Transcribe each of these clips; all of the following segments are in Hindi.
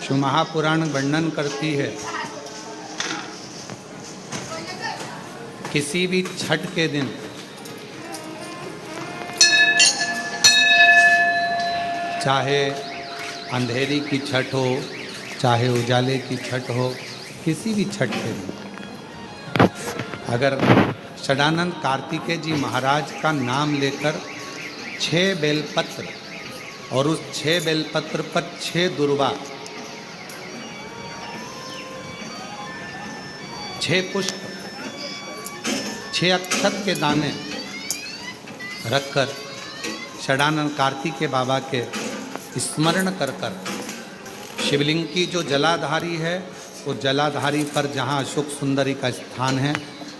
शिव महापुराण वर्णन करती है किसी भी छठ के दिन चाहे अंधेरी की छठ हो, चाहे उजाले की छठ हो, किसी भी छठ के दिन अगर षडानंद कार्तिकेय जी महाराज का नाम लेकर 6 बेलपत्र और उस 6 बेलपत्र पर 6 दुर्वा, 6 पुष्प, 6 अक्षत के दाने रखकर षडानंद कार्तिकेय बाबा के स्मरण कर कर शिवलिंग की जो जलाधारी है, वो जलाधारी पर जहाँ अशोक सुंदरी का स्थान है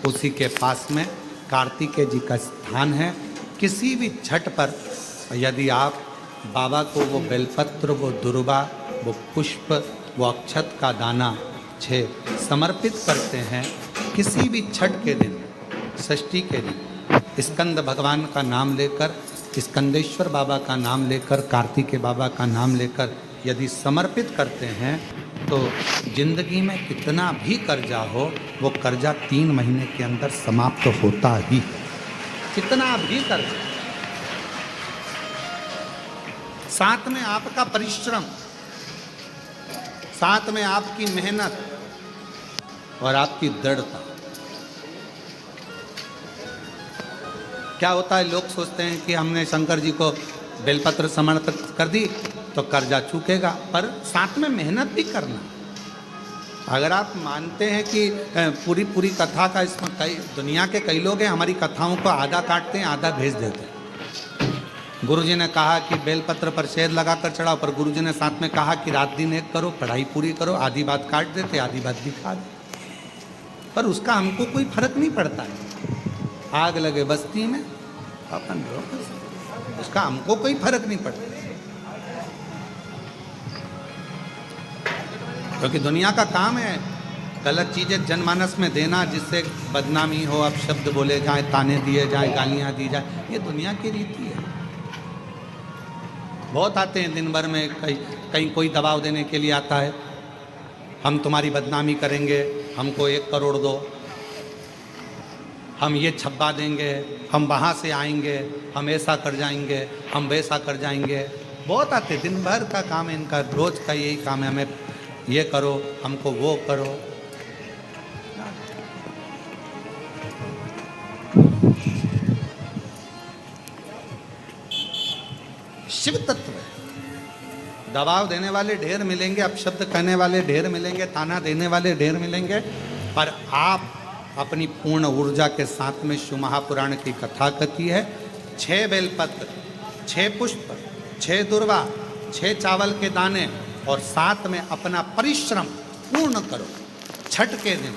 उसी के पास में कार्तिकेय जी का स्थान है। किसी भी छठ पर यदि आप बाबा को वो बेलपत्र, वो दुर्वा, वो पुष्प, वो अक्षत का दाना 6 समर्पित करते हैं, किसी भी छठ के दिन, षष्ठी के दिन स्कंद भगवान का नाम लेकर, स्कंदेश्वर बाबा का नाम लेकर, कार्तिकेय बाबा का नाम लेकर यदि समर्पित करते हैं तो जिंदगी में कितना भी कर्जा हो वो कर्जा 3 महीने के अंदर समाप्त होता ही है। कितना भी कर्जा, साथ में आपका परिश्रम, साथ में आपकी मेहनत और आपकी दृढ़ता। क्या होता है, लोग सोचते हैं कि हमने शंकर जी को बेलपत्र समर्पित कर दी तो कर्जा चूकेगा, पर साथ में मेहनत भी करना। अगर आप मानते हैं कि पूरी पूरी कथा का इसमें कई दुनिया के कई लोग हैं हमारी कथाओं को आधा काटते हैं, आधा भेज देते हैं। गुरुजी ने कहा कि बेलपत्र पर शेर लगाकर चढ़ाओ, पर गुरुजी ने साथ में कहा कि रात दिन एक करो, पढ़ाई पूरी करो, आधी बात काट देते, आधी बात दिखा दे, पर उसका हमको कोई फर्क नहीं पड़ता है। आग लगे बस्ती में अपन रोक, उसका हमको कोई फर्क नहीं पड़ता, क्योंकि दुनिया का काम है गलत चीज़ें जनमानस में देना जिससे बदनामी हो, अब शब्द बोले जाए, ताने दिए जाए, गालियाँ दी जाए, ये दुनिया की रीति है। बहुत आते हैं दिन भर में, कहीं कोई दबाव देने के लिए आता है, हम तुम्हारी बदनामी करेंगे, हमको 1 करोड़ दो, हम ये छब्बा देंगे, हम वहाँ से आएंगे, हम ऐसा कर जाएंगे, हम वैसा कर जाएंगे। बहुत आते, दिन भर का काम है इनका, रोज का यही काम है, हमें ये करो, हमको वो करो। शिव तत्व है, दबाव देने वाले ढेर मिलेंगे, अपशब्द कहने वाले ढेर मिलेंगे, ताना देने वाले ढेर मिलेंगे, पर आप अपनी पूर्ण ऊर्जा के साथ में शिव महापुराण की कथा कहती है। 6 बेलपत्र, 6 पुष्प, 6 दुर्वा, 6 चावल के दाने और साथ में अपना परिश्रम पूर्ण करो। छठ के दिन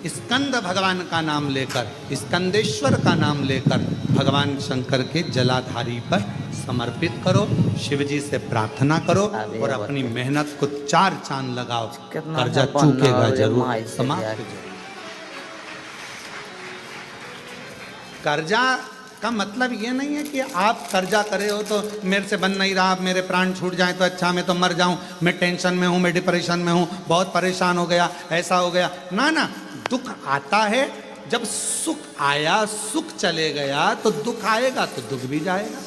स्कंद भगवान का नाम लेकर, स्कंदेश्वर का नाम लेकर भगवान शंकर के जलाधारी पर समर्पित करो, शिव जी से प्रार्थना करो और अपनी मेहनत को 4 चांद लगाओ, कर्जा चूकेगा जरूर, समाप्त। कर्जा का मतलब ये नहीं है कि आप कर्जा करे हो तो मेरे से बन नहीं रहा, मेरे प्राण छूट जाए तो अच्छा, मैं तो मर जाऊं, मैं टेंशन में हूं, मैं डिप्रेशन में हूं, बहुत परेशान हो गया, ऐसा हो गया। ना ना, दुख आता है, जब सुख आया, सुख चले गया तो दुख आएगा, तो दुख भी जाएगा,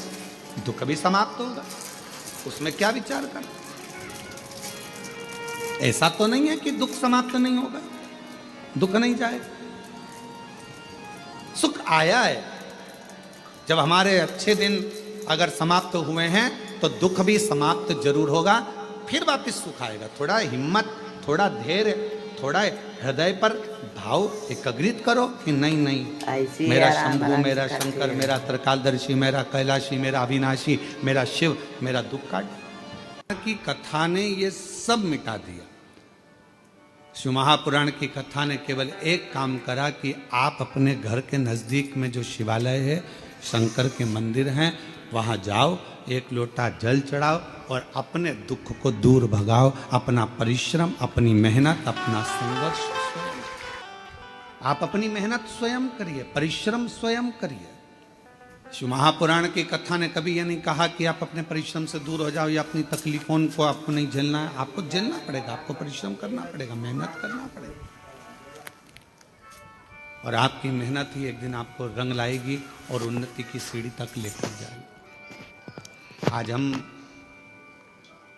दुख भी समाप्त होगा, उसमें क्या विचार कर। ऐसा तो नहीं है कि दुख समाप्त नहीं होगा, दुख नहीं जाएगा, सुख आया है। जब हमारे अच्छे दिन अगर समाप्त हुए हैं तो दुख भी समाप्त जरूर होगा, फिर वापस सुख आएगा। थोड़ा हिम्मत, थोड़ा धैर्य, थोड़ा हृदय पर भाव एकाग्रित करो कि नहीं नहीं, मेरा शंभु, मेरा शंकर, मेरा त्रिकालदर्शी, मेरा कैलाशी, मेरा अविनाशी, मेरा शिव मेरा दुख काट। की कथा ने ये सब मिटा दिया। शिव महापुराण की कथा ने केवल एक काम करा कि आप अपने घर के नज़दीक में जो शिवालय है, शंकर के मंदिर हैं, वहाँ जाओ, 1 लोटा जल चढ़ाओ और अपने दुख को दूर भगाओ। अपना परिश्रम, अपनी मेहनत, अपना संघर्ष आप अपनी मेहनत स्वयं करिए, परिश्रम स्वयं करिए। शिव महापुराण की कथा ने कभी यह नहीं कहा कि आप अपने परिश्रम से दूर हो जाओ या अपनी तकलीफों को आपको नहीं झेलना है। आपको झेलना पड़ेगा, आपको परिश्रम करना पड़ेगा, मेहनत करना पड़ेगा, और आपकी मेहनत ही एक दिन आपको रंग लाएगी और उन्नति की सीढ़ी तक लेकर जाएगी। आज हम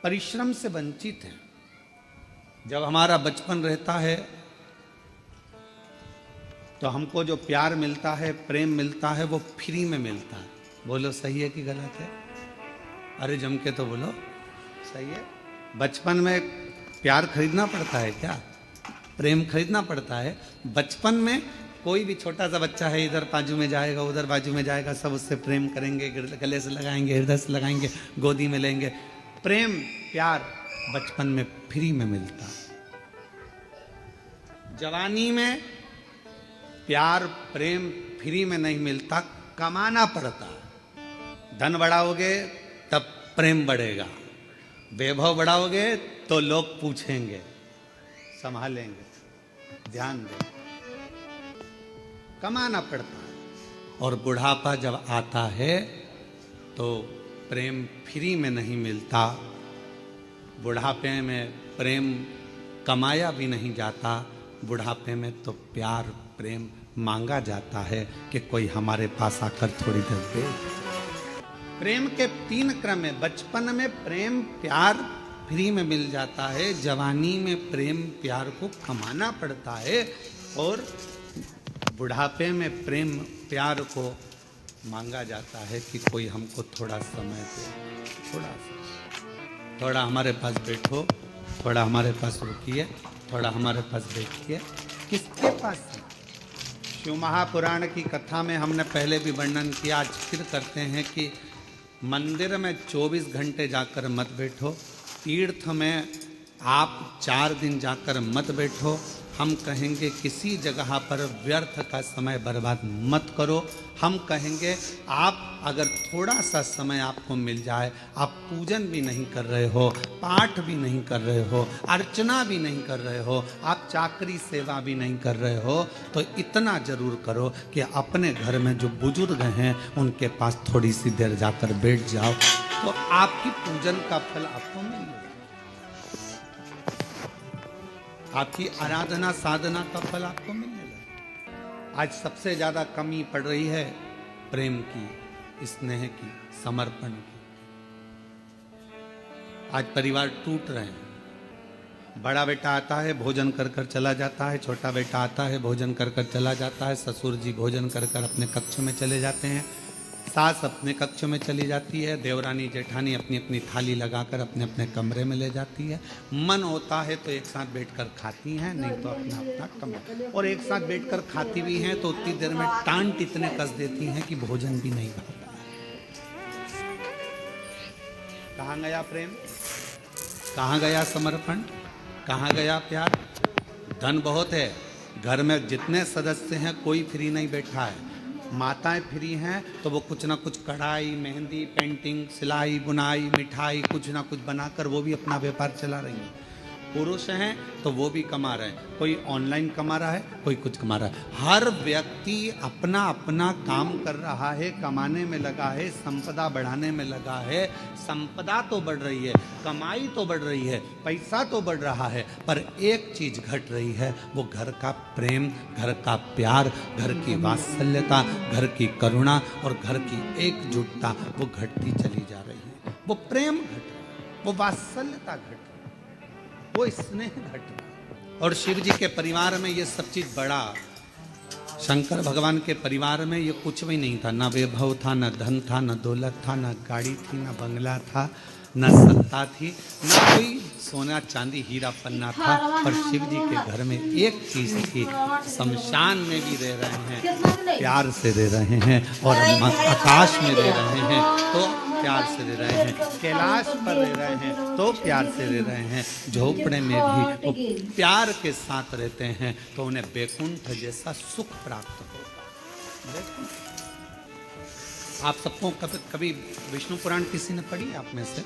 परिश्रम से वंचित हैं। जब हमारा बचपन रहता है तो हमको जो प्यार मिलता है, प्रेम मिलता है, वो फ्री में मिलता है। बोलो सही है कि गलत है? अरे जम के तो बोलो सही है। बचपन में प्यार खरीदना पड़ता है क्या? प्रेम खरीदना पड़ता है? बचपन में कोई भी छोटा सा बच्चा है, इधर बाजू में जाएगा, उधर बाजू में जाएगा, सब उससे प्रेम करेंगे, गले से लगाएंगे, हृदय से लगाएंगे, गोदी में लेंगे। प्रेम प्यार बचपन में फ्री में मिलता है। जवानी में प्यार प्रेम फ्री में नहीं मिलता, कमाना पड़ता। धन बढ़ाओगे तब प्रेम बढ़ेगा, वैभव बढ़ाओगे तो लोग पूछेंगे, संभालेंगे, ध्यान दें। कमाना पड़ता है। और बुढ़ापा जब आता है तो प्रेम फ्री में नहीं मिलता। बुढ़ापे में प्रेम कमाया भी नहीं जाता। बुढ़ापे में तो प्यार प्रेम मांगा जाता है कि कोई हमारे पास आकर थोड़ी देर दे। प्रेम के 3 क्रम है। बचपन में प्रेम प्यार फ्री में मिल जाता है, जवानी में प्रेम प्यार को कमाना पड़ता है, और बुढ़ापे में प्रेम प्यार को मांगा जाता है कि कोई हमको थोड़ा समय दे, थोड़ा हमारे पास बैठो, थोड़ा हमारे पास रुकिए, थोड़ा हमारे पास बैठिए। किसके पास है? शिव महापुराण की कथा में हमने पहले भी वर्णन किया, आज फिर करते हैं कि मंदिर में 24 घंटे जाकर मत बैठो, तीर्थ में आप 4 दिन जाकर मत बैठो। हम कहेंगे किसी जगह पर व्यर्थ का समय बर्बाद मत करो। हम कहेंगे आप अगर थोड़ा सा समय आपको मिल जाए, आप पूजन भी नहीं कर रहे हो, पाठ भी नहीं कर रहे हो, अर्चना भी नहीं कर रहे हो, आप चाकरी सेवा भी नहीं कर रहे हो, तो इतना जरूर करो कि अपने घर में जो बुजुर्ग हैं उनके पास थोड़ी सी देर जाकर बैठ जाओ, तो आपकी पूजन का फल आपको मिलेगा। आपकी आराधना साधना का फल आपको मिलने लगा। आज सबसे ज्यादा कमी पड़ रही है प्रेम की, स्नेह की, समर्पण की। आज परिवार टूट रहे हैं। बड़ा बेटा आता है, भोजन कर कर चला जाता है, छोटा बेटा आता है, भोजन कर कर चला जाता है, ससुर जी भोजन कर कर अपने कक्ष में चले जाते हैं, सास अपने कक्ष में चली जाती है, देवरानी जेठानी अपनी अपनी थाली लगाकर अपने अपने कमरे में ले जाती है। मन होता है तो एक साथ बैठकर खाती हैं, नहीं तो अपना अपना कमरा, और एक साथ बैठकर खाती भी हैं तो उतनी देर में टांट इतने कस देती हैं कि भोजन भी नहीं बनता। कहाँ गया प्रेम? कहाँ गया समर्पण? कहाँ गया प्यार? धन बहुत है, घर में जितने सदस्य हैं कोई फ्री नहीं बैठा है। माताएं फ्री हैं तो वो कुछ ना कुछ कढ़ाई, मेहंदी, पेंटिंग, सिलाई, बुनाई, मिठाई कुछ ना कुछ बनाकर वो भी अपना व्यापार चला रही हैं। पुरुष हैं तो वो भी कमा रहे हैं, कोई ऑनलाइन कमा रहा है, कोई कुछ कमा रहा है। हर व्यक्ति अपना अपना काम कर रहा है, कमाने में लगा है, संपदा बढ़ाने में लगा है। संपदा तो बढ़ रही है, कमाई तो बढ़ रही है, पैसा तो बढ़ रहा है, पर एक चीज घट रही है, वो घर का प्रेम, घर का प्यार, घर की वात्सल्यता, घर की करुणा और घर की एकजुटता वो घटती चली जा रही है। वो प्रेम घट रहा है, वो वात्सल्यता घट रही है, वो स्नेह घट रहा। और शिव जी के परिवार में ये सब चीज बड़ा। शंकर भगवान के परिवार में ये कुछ भी नहीं था, ना वैभव था, ना धन था, ना दौलत था, ना गाड़ी थी, ना बंगला था, ना सत्ता थी, ना कोई सोना चांदी हीरा पन्ना था। पर शिव जी के घर में एक चीज थी, शमशान में भी रह रहे हैं प्यार से रह रहे हैं, और आकाश में रह रहे हैं तो प्यार से रह रहे हैं, कैलाश पर रह रहे हैं तो प्यार से रह रहे हैं, झोपड़े में भी वो प्यार के साथ रहते हैं तो उन्हें बैकुंठ जैसा सुख प्राप्त होगा। आप सबको कभी विष्णु पुराण किसी ने पढ़ी आप में से?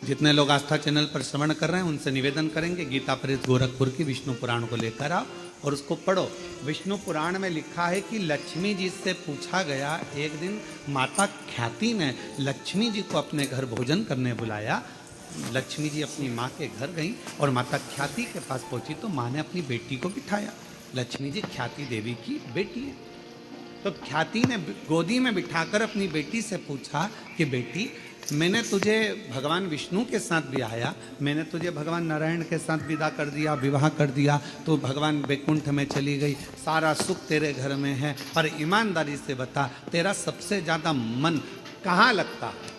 जितने लोग आस्था चैनल पर श्रवण कर रहे हैं उनसे निवेदन करेंगे, गीता प्रेस गोरखपुर की विष्णु पुराण को लेकर आओ और उसको पढ़ो। विष्णु पुराण में लिखा है कि लक्ष्मी जी से पूछा गया, एक दिन माता ख्याति ने लक्ष्मी जी को अपने घर भोजन करने बुलाया। लक्ष्मी जी अपनी माँ के घर गई और माता ख्याति के पास पहुंची तो माँ ने अपनी बेटी को बिठाया। लक्ष्मी जी ख्याति देवी की बेटी है, तो ख्याति ने गोदी में बिठाकर अपनी बेटी से पूछा कि बेटी, मैंने तुझे भगवान विष्णु के साथ ब्याया, मैंने तुझे भगवान नारायण के साथ विदा कर दिया, विवाह कर दिया, तो भगवान वैकुंठ में चली गई, सारा सुख तेरे घर में है, पर ईमानदारी से बता तेरा सबसे ज़्यादा मन कहाँ लगता है,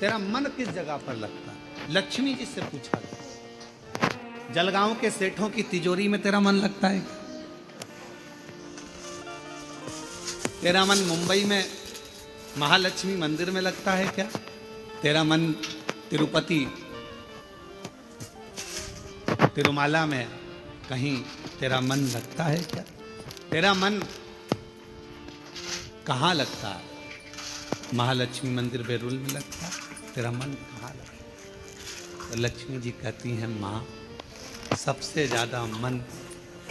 तेरा मन किस जगह पर लगता है? लक्ष्मी जी से पूछा गया। जलगांव के सेठों की तिजोरी में तेरा मन लगता है? तेरा मन मुंबई में महालक्ष्मी मंदिर में लगता है क्या? तेरा मन तिरुपति तिरुमाला में कहीं तेरा मन लगता है क्या? तेरा मन कहाँ लगता है? महालक्ष्मी मंदिर बेरुल में लगता है? तेरा मन कहाँ लगता है? तो लक्ष्मी जी कहती हैं, माँ, सबसे ज़्यादा मन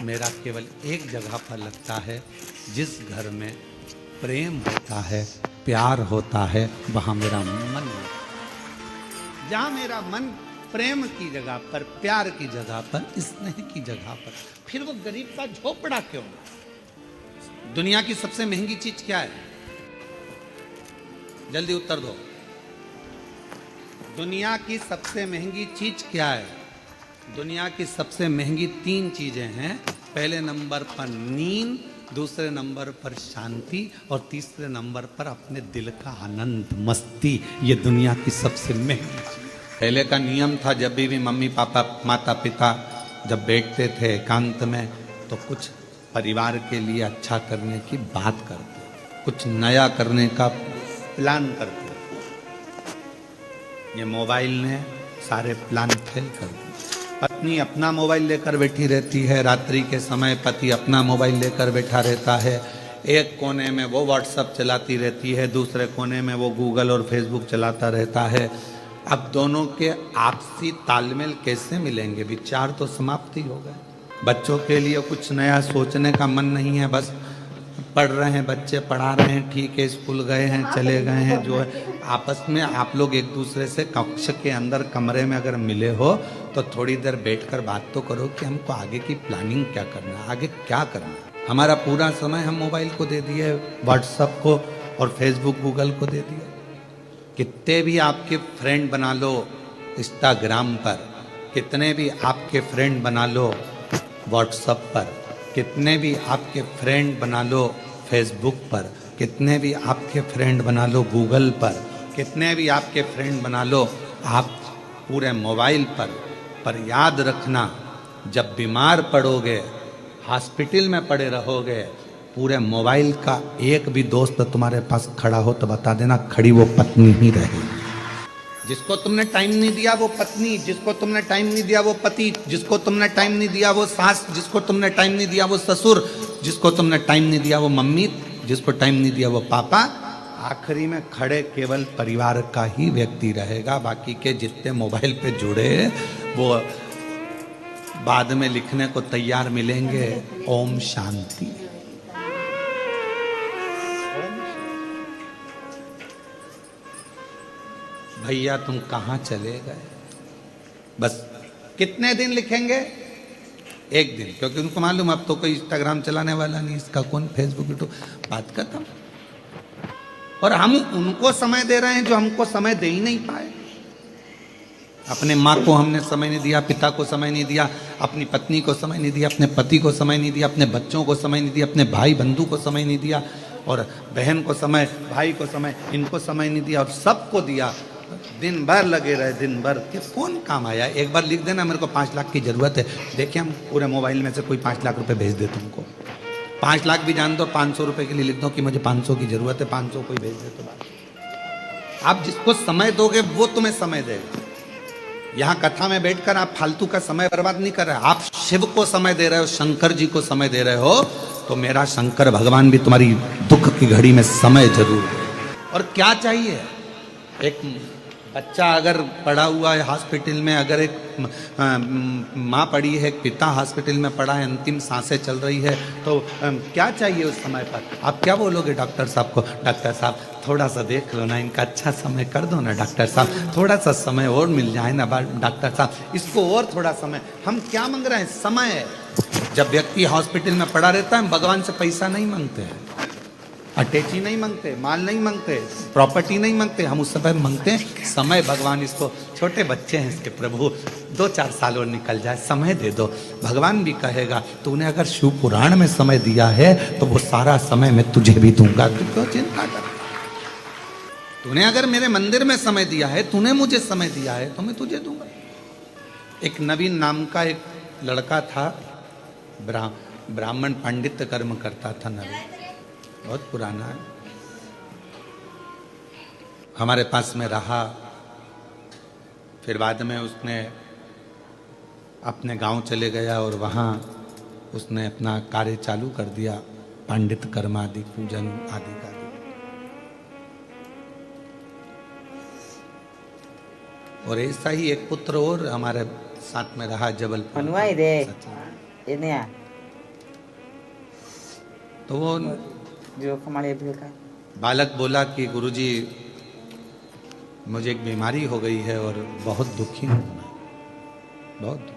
मेरा केवल एक जगह पर लगता है, जिस घर में प्रेम होता है, प्यार होता है, वहाँ मेरा मन लगता है। जहाँ मेरा मन प्रेम की जगह पर, प्यार की जगह पर, स्नेह की जगह पर, फिर वो गरीब का झोपड़ा क्यों? दुनिया की सबसे महंगी चीज क्या है? जल्दी उत्तर दो। दुनिया की सबसे महंगी चीज क्या है? दुनिया की सबसे महंगी 3 चीजें हैं। पहले नंबर पर नींद, दूसरे नंबर पर शांति और तीसरे नंबर पर अपने दिल का आनंद, मस्ती। ये दुनिया की सबसे महंगी चीज। पहले का नियम था, जब भी मम्मी पापा माता पिता जब बैठते थे एकांत में, तो कुछ परिवार के लिए अच्छा करने की बात करते, कुछ नया करने का प्लान करते। ये मोबाइल ने सारे प्लान फेल कर दिए। पत्नी अपना मोबाइल लेकर बैठी रहती है, रात्रि के समय पति अपना मोबाइल लेकर बैठा रहता है। एक कोने में वो व्हाट्सएप चलाती रहती है, दूसरे कोने में वो गूगल और फेसबुक चलाता रहता है। अब दोनों के आपसी तालमेल कैसे मिलेंगे? विचार तो समाप्ति हो गए। बच्चों के लिए कुछ नया सोचने का मन नहीं है, बस पढ़ रहे हैं बच्चे, पढ़ा रहे हैं, ठीक है, स्कूल गए हैं, चले गए हैं। जो है आपस में आप लोग एक दूसरे से कक्ष के अंदर कमरे में अगर मिले हो तो थोड़ी देर बैठकर बात तो करो कि हमको आगे की प्लानिंग क्या करना है, आगे क्या करना है। हमारा पूरा समय हम मोबाइल को दे दिए, व्हाट्सएप को और फेसबुक गूगल को दे दिया। कितने भी आपके फ्रेंड बना लो इंस्टाग्राम पर, कितने भी आपके फ्रेंड बना लो व्हाट्सएप पर, कितने भी आपके फ्रेंड बना लो फेसबुक पर, कितने भी आपके फ्रेंड बना लो गूगल पर, कितने भी आपके फ्रेंड बना लो आप पूरे मोबाइल पर याद रखना, जब बीमार पड़ोगे, हॉस्पिटल में पड़े रहोगे, पूरे मोबाइल का एक भी दोस्त तुम्हारे पास खड़ा हो तो बता देना, खड़ी वो पत्नी ही रहेगी। जिसको तुमने टाइम नहीं दिया वो पत्नी, जिसको तुमने टाइम नहीं दिया वो पति, जिसको तुमने टाइम नहीं दिया वो सास, जिसको तुमने टाइम नहीं दिया वो ससुर, जिसको तुमने टाइम नहीं दिया वो मम्मी, जिसको टाइम नहीं दिया वो पापा, आखिरी में खड़े केवल परिवार का ही व्यक्ति रहेगा। बाकी के जितने मोबाइल पे जुड़े वो बाद में लिखने को तैयार मिलेंगे, ओम शांति। भैया तुम कहाँ चले गए? बस कितने दिन लिखेंगे? एक दिन, क्योंकि उनको मालूम अब तो कोई इंस्टाग्राम चलाने वाला नहीं, इसका कौन फेसबुक यूट्यूब, बात खत्म। और हम उनको समय दे रहे हैं जो हमको समय दे ही नहीं पाए। अपने माँ को हमने समय नहीं दिया, पिता को समय नहीं दिया, अपनी पत्नी को समय नहीं दिया, अपने पति को समय नहीं दिया, अपने बच्चों को समय नहीं दिया, अपने भाई बंधु को समय नहीं दिया, और बहन को समय, भाई को समय, इनको समय नहीं दिया, और सबको दिया। दिन भर लगे रहे, दिन भर के कौन काम आया? एक बार लिख देना मेरे को 5 लाख की जरूरत है, देखिए हम पूरे मोबाइल में से कोई 5 लाख रुपए भेज दे तुमको। 5 लाख भी जान दो, 500 रुपए के लिए लिख दो कि मुझे 500 की जरूरत है, 500 कोई भेज दे तो बात। आप जिसको समय दोगे वो तुम्हें समय देगा। यहाँ कथा में बैठकर आप फालतू का समय बर्बाद नहीं कर रहे, आप शिव को समय दे रहे हो, शंकर जी को समय दे रहे हो, तो मेरा शंकर भगवान भी तुम्हारी दुख की घड़ी में समय जरूर। और क्या चाहिए? एक बच्चा अगर पड़ा हुआ है हॉस्पिटल में, अगर एक माँ पड़ी है, एक पिता हॉस्पिटल में पड़ा है, अंतिम सांसें चल रही है, तो क्या चाहिए उस समय पर? आप क्या बोलोगे डॉक्टर साहब को? डॉक्टर साहब थोड़ा सा देख लो ना, इनका अच्छा समय कर दो ना डॉक्टर साहब, थोड़ा सा समय और मिल जाए ना डॉक्टर साहब, इसको और थोड़ा समय। हम क्या मांग रहे हैं? समय। जब व्यक्ति हॉस्पिटल में पड़ा रहता है, भगवान से पैसा नहीं मांगते हैं, अटैची नहीं मांगते, माल नहीं मांगते, प्रॉपर्टी नहीं मांगते, हम उस समय मांगते हैं समय। भगवान इसको, छोटे बच्चे हैं इसके, प्रभु 2-4 साल और निकल जाए, समय दे दो। भगवान भी कहेगा तूने अगर शिव पुराण में समय दिया है तो वो सारा समय मैं तुझे भी दूंगा, तू क्यों चिंता कर? तूने अगर मेरे मंदिर में समय दिया है, तूने मुझे समय दिया है, तो मैं तुझे दूंगा। एक नवीन नाम का एक लड़का था, ब्राह्मण पंडित कर्म करता था, नवीन, बहुत पुराना है, हमारे पास में रहा। फिर बाद में उसने अपने गांव चले गया और वहाँ उसने अपना कार्य चालू कर दिया, पंडित कर्म आदि, पूजन आदि का। और ऐसा ही एक पुत्र और हमारे साथ में रहा जबलपुर। तो वो जो हमारे बालक बोला कि गुरुजी मुझे एक बीमारी हो गई है और बहुत दुखी हूँ, बहुत